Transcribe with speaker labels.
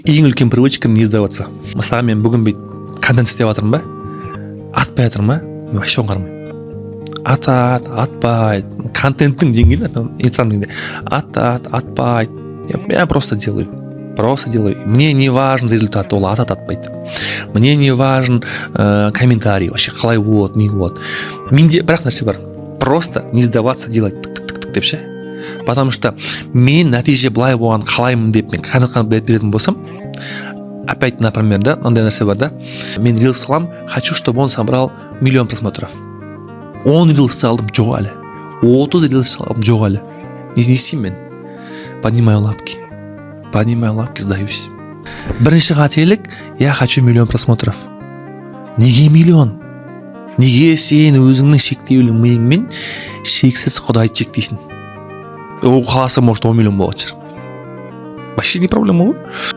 Speaker 1: Ең үлкен привычкам не сдаваться. Мысалы мен бүгін бүйтіп контент істеп жатырмын ба, атпай жатырмын ба, мен вообще оңғармаймын. Атпайды. Контенттің деңгейі инстаграмда атпайды. Я просто делаю. Мне не важен результат, ол атпайды. Мне не важен комментарий, вообще қалай вот, не вот. Менде бірақ нәрсе бар. Просто не сдаваться, делать тык-тык-тык деп ше. Потому что мен нәтиже былай болған қалаймын деп мен контентқа беретін болсам, опять, например, да, ондай нәрсе бар да. Мен рилс салам, хочу, чтобы он собрал 1 000 000 просмотров. 10 рилс салдым, жоқ әлі. 30 рилс салдым, жоқ әлі. Не істеймін мен? Поднимаю лапки, сдаюсь. Бірінші қателік, я хочу 1 000 000 просмотров. Неге 1 000 000? Неге сен өзіңнің шектеулі миыңмен шексіз Құдайды шектейсің? Ол қаласа может 10 000 000 болады шығар. Вообще не проблема ғой.